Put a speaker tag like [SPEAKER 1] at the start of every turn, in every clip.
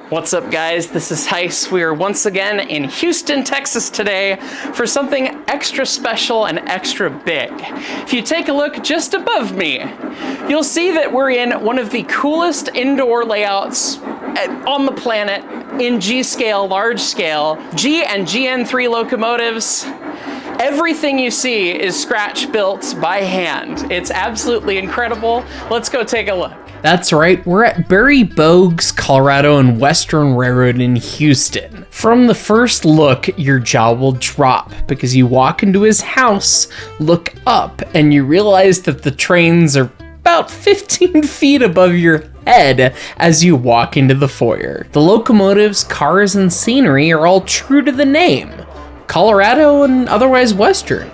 [SPEAKER 1] What's up, guys? This is Heis. We are once again in Houston, Texas today for something extra special and extra big. If you take a look just above me, you'll see that we're in one of the coolest indoor layouts on the planet in G-scale, large scale, G and GN3 locomotives. Everything you see is scratch built by hand. It's absolutely incredible. Let's go take a look.
[SPEAKER 2] That's right, we're at Bogs, Colorado and Western Railroad in Houston. From the first look, your jaw will drop because you walk into his house, look up, and you realize that the trains are about 15 feet above your head as you walk into the foyer. The locomotives, cars, and scenery are all true to the name, Colorado and otherwise Western.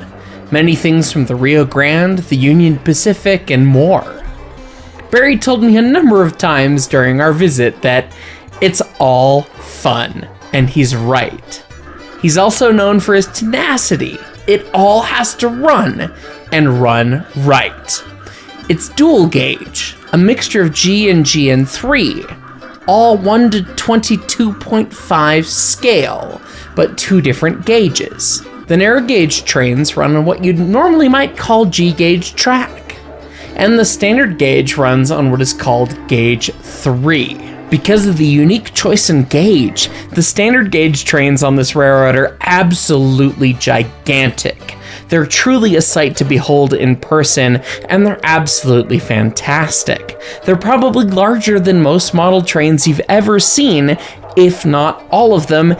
[SPEAKER 2] Many things from the Rio Grande, the Union Pacific, and more. Barry told me a number of times during our visit that it's all fun, and he's right. He's also known for his tenacity. It all has to run, and run right. It's dual gauge, a mixture of G and GN3, all 1 to 22.5 scale, but two different gauges. The narrow gauge trains run on what you normally might call G gauge track, and the standard gauge runs on what is called gauge 3. Because of the unique choice in gauge, the standard gauge trains on this railroad are absolutely gigantic. They're truly a sight to behold in person, and they're absolutely fantastic. They're probably larger than most model trains you've ever seen, if not all of them,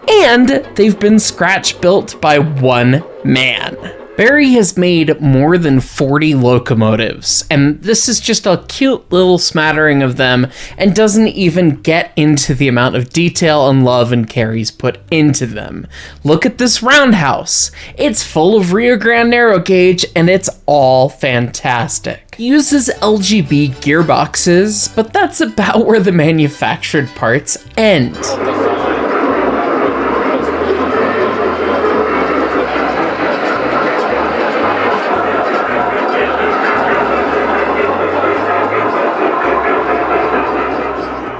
[SPEAKER 2] and they've been scratch built by one man. Barry has made more than 40 locomotives, and this is just a cute little smattering of them and doesn't even get into the amount of detail and love and care he's put into them. Look at this roundhouse. It's full of Rio Grande narrow gauge, and it's all fantastic. He uses LGB gearboxes, but that's about where the manufactured parts end.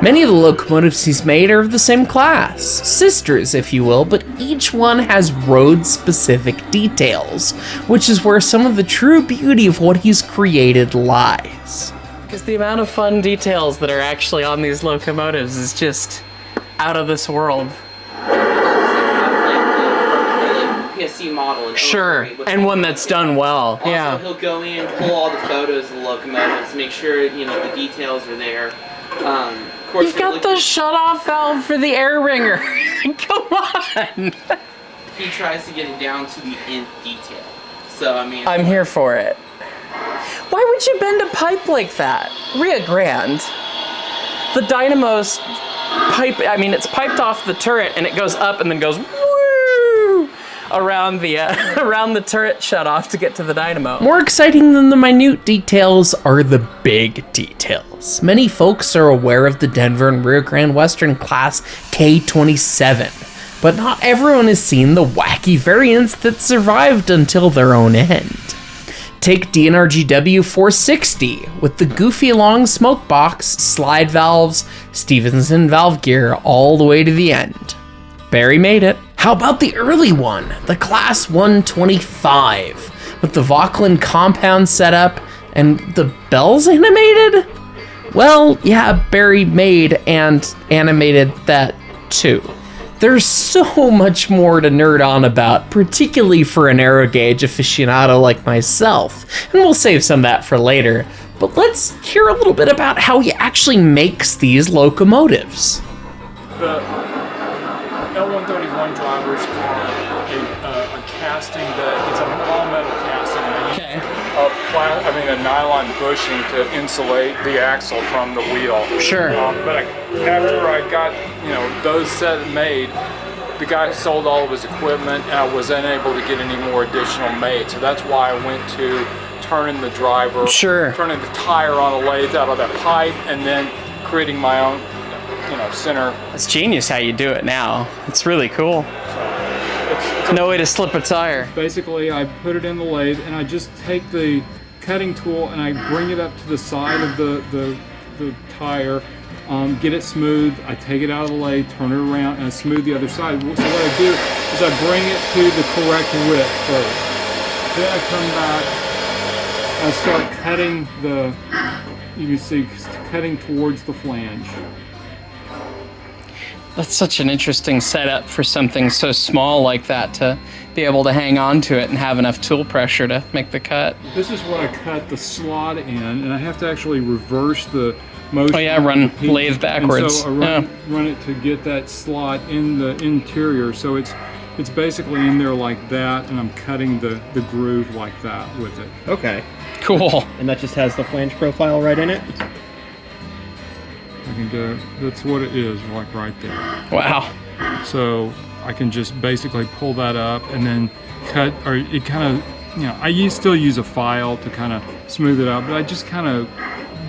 [SPEAKER 2] Many of the locomotives he's made are of the same class, sisters if you will, but each one has road-specific details, which is where some of the true beauty of what he's created lies.
[SPEAKER 1] Because the amount of fun details that are actually on these locomotives is just out of this world.
[SPEAKER 3] PSC model and
[SPEAKER 1] sure, and one that's done well.
[SPEAKER 3] Also,
[SPEAKER 1] yeah,
[SPEAKER 3] he'll go in, pull all the photos of the locomotives, make sure the details are there. Of course,
[SPEAKER 1] you've got the shut-off valve for the air ringer. Come on.
[SPEAKER 3] He tries to get it down to the nth detail. So I mean,
[SPEAKER 1] I'm here for it. Why would you bend a pipe like that? Rio Grande. The dynamo's pipe. I mean, it's piped off the turret and it goes up and then goes woo around the turret shut off to get to the dynamo.
[SPEAKER 2] More exciting than the minute details are the big details. Many folks are aware of the Denver and Rio Grande Western Class K27, but not everyone has seen the wacky variants that survived until their own end. Take DNRGW 460 with the goofy long smoke box, slide valves, Stevenson valve gear all the way to the end. Barry made it. How about the early one, the Class 125, with the Vauquelin compound setup and the bells animated? Well, yeah, Barry made and animated that too. There's so much more to nerd on about, particularly for an narrow gauge aficionado like myself, and we'll save some of that for later. But let's hear a little bit about how he actually makes these locomotives.
[SPEAKER 4] The L131 drivers are a casting it's an all-metal casting.
[SPEAKER 1] Okay.
[SPEAKER 4] A nylon bushing to insulate the axle from the wheel.
[SPEAKER 1] Sure.
[SPEAKER 4] But after I got those set made, the guy sold all of his equipment, and I was unable to get any more additional made. So that's why I went to turning the driver, turning the tire on a lathe out of that pipe, and then creating my own, center.
[SPEAKER 1] It's genius how you do it now. It's really cool. So no way to slip a tire.
[SPEAKER 4] Basically, I put it in the lathe, and I just take the cutting tool and I bring it up to the side of the tire, get it smooth. I take it out of the lathe, turn it around, and I smooth the other side. So what I do is I bring it to the correct width first. Then I come back, I start cutting you can see, cutting towards the flange.
[SPEAKER 1] That's such an interesting setup for something so small like that, to be able to hang on to it and have enough tool pressure to make the cut.
[SPEAKER 4] This is what I cut the slot in, and I have to actually reverse the motion.
[SPEAKER 1] Oh yeah, run lathe backwards.
[SPEAKER 4] And so I run it to get that slot in the interior. So it's basically in there like that, and I'm cutting the groove like that with it.
[SPEAKER 5] Okay.
[SPEAKER 1] Cool.
[SPEAKER 5] And that just has the flange profile right in it?
[SPEAKER 4] I can do, that's what it is, like right there.
[SPEAKER 1] Wow.
[SPEAKER 4] So I can just basically pull that up and then cut, or it kind of, I still use a file to kind of smooth it out, but I just kind of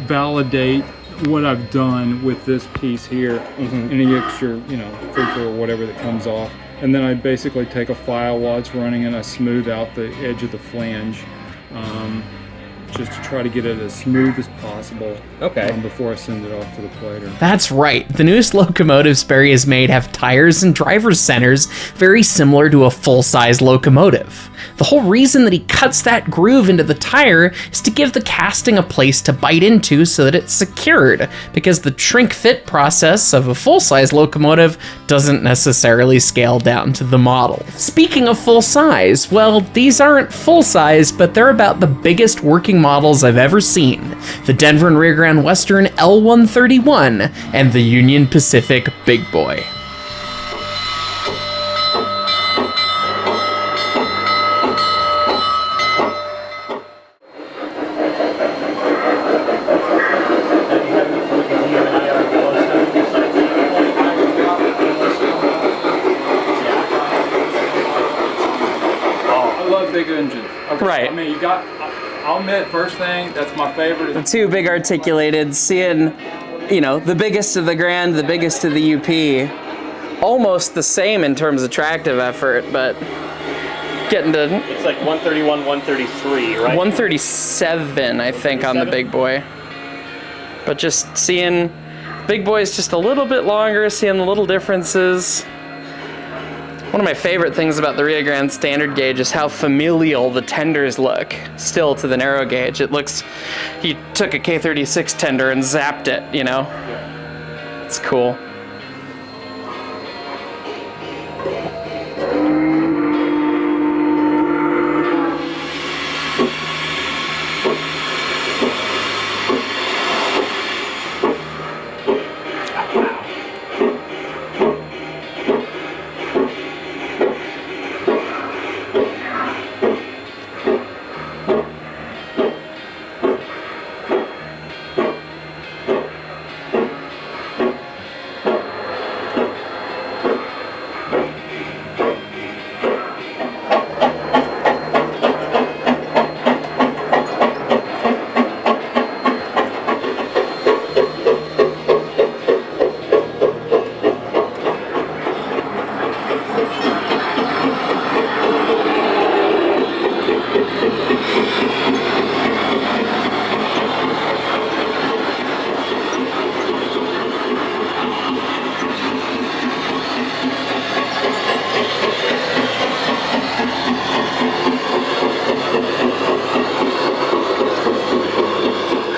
[SPEAKER 4] validate what I've done with this piece here, any extra, filter or whatever that comes off. And then I basically take a file while it's running and I smooth out the edge of the flange, just to try to get it as smooth as possible.
[SPEAKER 5] Okay.
[SPEAKER 4] Before I send it off to the plater.
[SPEAKER 2] That's right. The newest locomotives Barry has made have tires and driver's centers very similar to a full-size locomotive. The whole reason that he cuts that groove into the tire is to give the casting a place to bite into so that it's secured, because the shrink fit process of a full-size locomotive doesn't necessarily scale down to the model. Speaking of full-size, well, these aren't full-size, but they're about the biggest working models I've ever seen. The Denver and Rio Grande Western L131 and the Union Pacific Big Boy.
[SPEAKER 4] I love big engines. Okay.
[SPEAKER 1] Right.
[SPEAKER 4] I mean, I'll admit, first thing, that's my favorite.
[SPEAKER 1] The two big articulated, seeing, the biggest of the Grand, the biggest of the UP, almost the same in terms of tractive effort, but getting to
[SPEAKER 5] It's like 131, 133, right?
[SPEAKER 1] 137, I think, on the Big Boy. But just seeing Big Boy's just a little bit longer, seeing the little differences. One of my favorite things about the Rio Grande standard gauge is how familial the tenders look still to the narrow gauge. It looks, he took a K36 tender and zapped it, It's cool.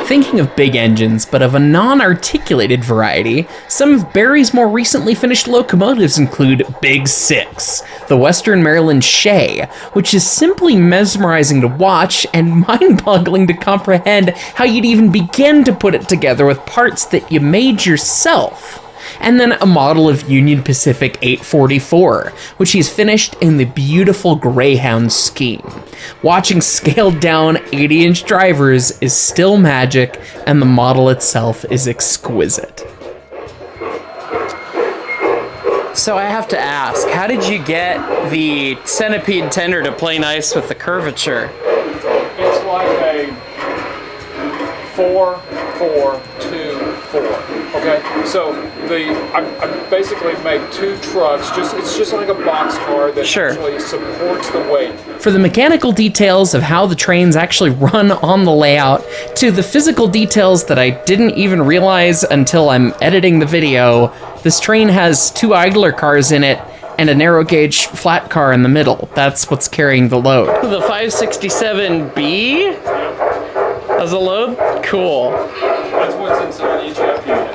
[SPEAKER 2] Thinking of big engines, but of a non-articulated variety, some of Barry's more recently finished locomotives include Big 6, the Western Maryland Shay, which is simply mesmerizing to watch and mind-boggling to comprehend how you'd even begin to put it together with parts that you made yourself. And then a model of Union Pacific 844, which he's finished in the beautiful Greyhound scheme. Watching scaled down 80-inch drivers is still magic, and the model itself is exquisite.
[SPEAKER 1] So I have to ask, how did you get the centipede tender to play nice with the curvature?
[SPEAKER 4] It's like a 4, 4, 2, 4. Okay, so I basically made 2 trucks. It's just like a box car that
[SPEAKER 1] Sure.
[SPEAKER 4] actually supports the weight.
[SPEAKER 2] For the mechanical details of how the trains actually run on the layout, to the physical details that I didn't even realize until I'm editing the video, this train has 2 idler cars in it and a narrow gauge flat car in the middle. That's what's carrying the load.
[SPEAKER 1] The 567B as a load? Cool.
[SPEAKER 4] That's what's inside each F unit.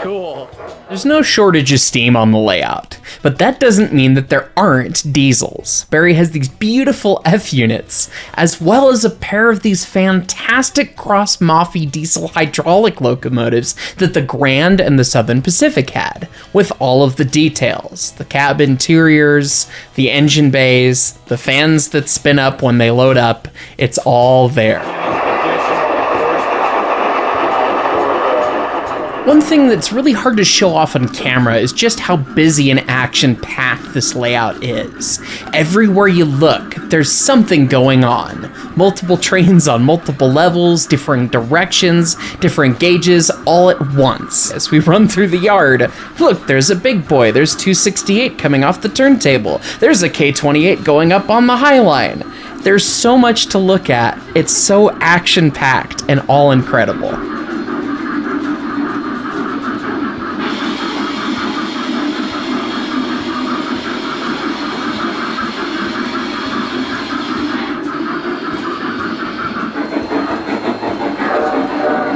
[SPEAKER 1] Cool.
[SPEAKER 2] There's no shortage of steam on the layout, but that doesn't mean that there aren't diesels. Barry has these beautiful F units, as well as a pair of these fantastic cross-Moffy diesel hydraulic locomotives that the Grand and the Southern Pacific had, with all of the details. The cab interiors, the engine bays, the fans that spin up when they load up, it's all there. One thing that's really hard to show off on camera is just how busy and action-packed this layout is. Everywhere you look, there's something going on. Multiple trains on multiple levels, different directions, different gauges, all at once. As we run through the yard, look, there's a big boy, there's 268 coming off the turntable, there's a K28 going up on the High Line. There's so much to look at, it's so action-packed and all incredible.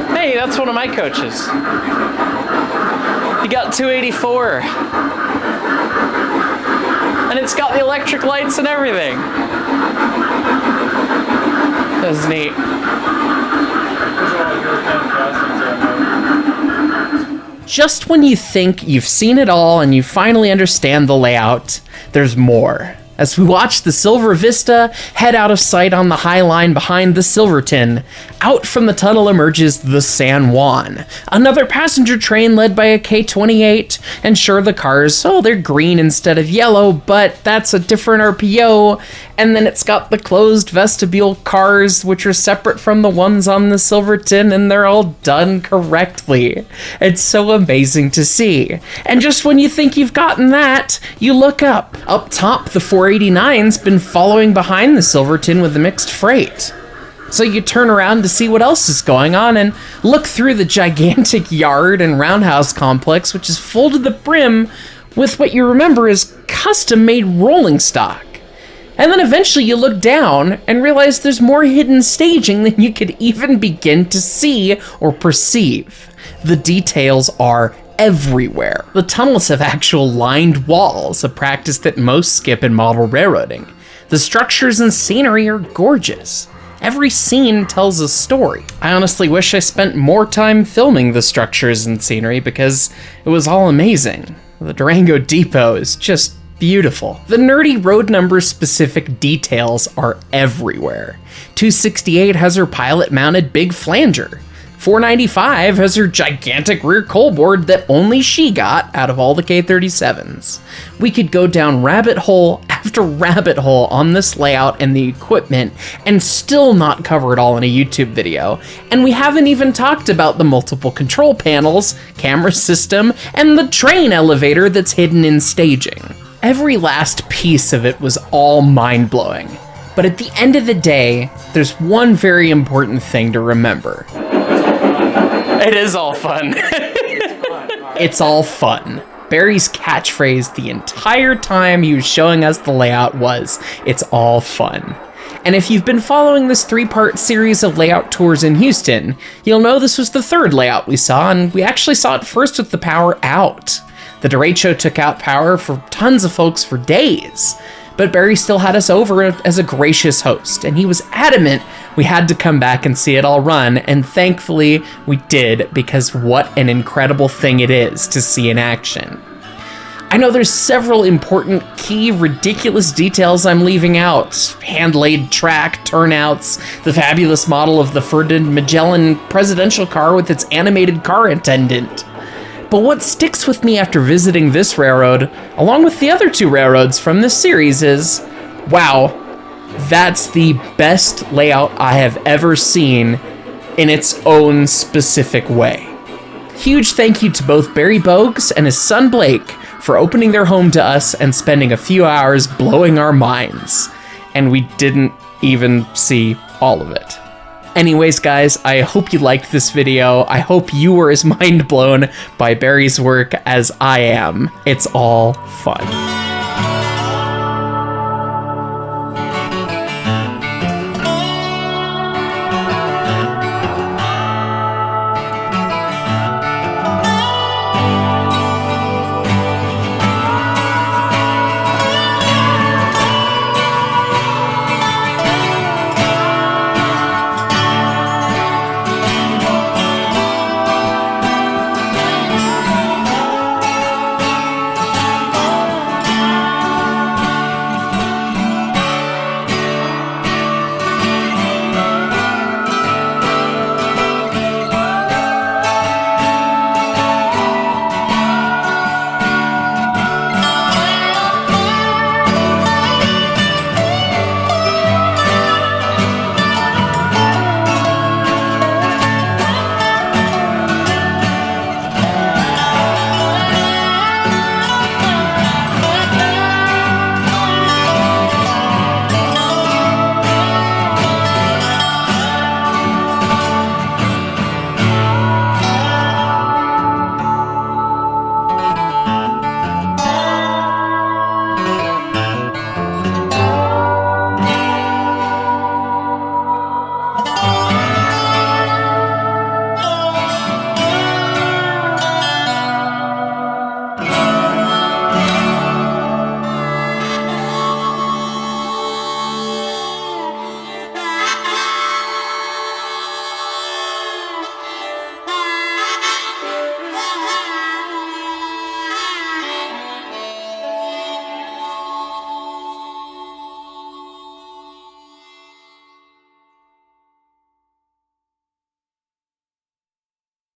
[SPEAKER 1] Hey, that's one of my coaches. He got 284. And it's got the electric lights and everything. That's neat.
[SPEAKER 2] Just when you think you've seen it all and you finally understand the layout, there's more. As we watch the Silver Vista head out of sight on the High Line behind the Silverton, out from the tunnel emerges the San Juan, another passenger train led by a K28, and sure, the cars, they're green instead of yellow, but that's a different RPO, and then it's got the closed vestibule cars, which are separate from the ones on the Silverton, and they're all done correctly. It's so amazing to see. And just when you think you've gotten that, you look up. Up top, the 489's been following behind the Silverton with the mixed freight. So you turn around to see what else is going on and look through the gigantic yard and roundhouse complex, which is full to the brim with what you remember is custom-made rolling stock. And then eventually you look down and realize there's more hidden staging than you could even begin to see or perceive. The details are everywhere. The tunnels have actual lined walls, a practice that most skip in model railroading. The structures and scenery are gorgeous. Every scene tells a story. I honestly wish I spent more time filming the structures and scenery because it was all amazing. The Durango Depot is just beautiful. The nerdy road number specific details are everywhere. 268 has her pilot mounted big flanger. 495 has her gigantic rear coal board that only she got out of all the K37s. We could go down rabbit hole after rabbit hole on this layout and the equipment and still not cover it all in a YouTube video. And we haven't even talked about the multiple control panels, camera system, and the train elevator that's hidden in staging. Every last piece of it was all mind-blowing. But at the end of the day, there's one very important thing to remember.
[SPEAKER 1] It is all fun.
[SPEAKER 2] It's all fun. Barry's catchphrase the entire time he was showing us the layout was, "It's all fun." And if you've been following this 3-part series of layout tours in Houston, you'll know this was the 3rd layout we saw, and we actually saw it first with the power out. The derecho took out power for tons of folks for days, but Barry still had us over as a gracious host, and he was adamant we had to come back and see it all run, and thankfully we did, because what an incredible thing it is to see in action. I know there's several important, key, ridiculous details I'm leaving out. Hand-laid track, turnouts, the fabulous model of the Ferdinand Magellan presidential car with its animated car attendant. But what sticks with me after visiting this railroad, along with the other 2 railroads from this series, is, wow, that's the best layout I have ever seen in its own specific way. Huge thank you to both Barry Bogs and his son Blake for opening their home to us and spending a few hours blowing our minds. And we didn't even see all of it. Anyways, guys, I hope you liked this video. I hope you were as mind blown by Barry's work as I am. It's all fun.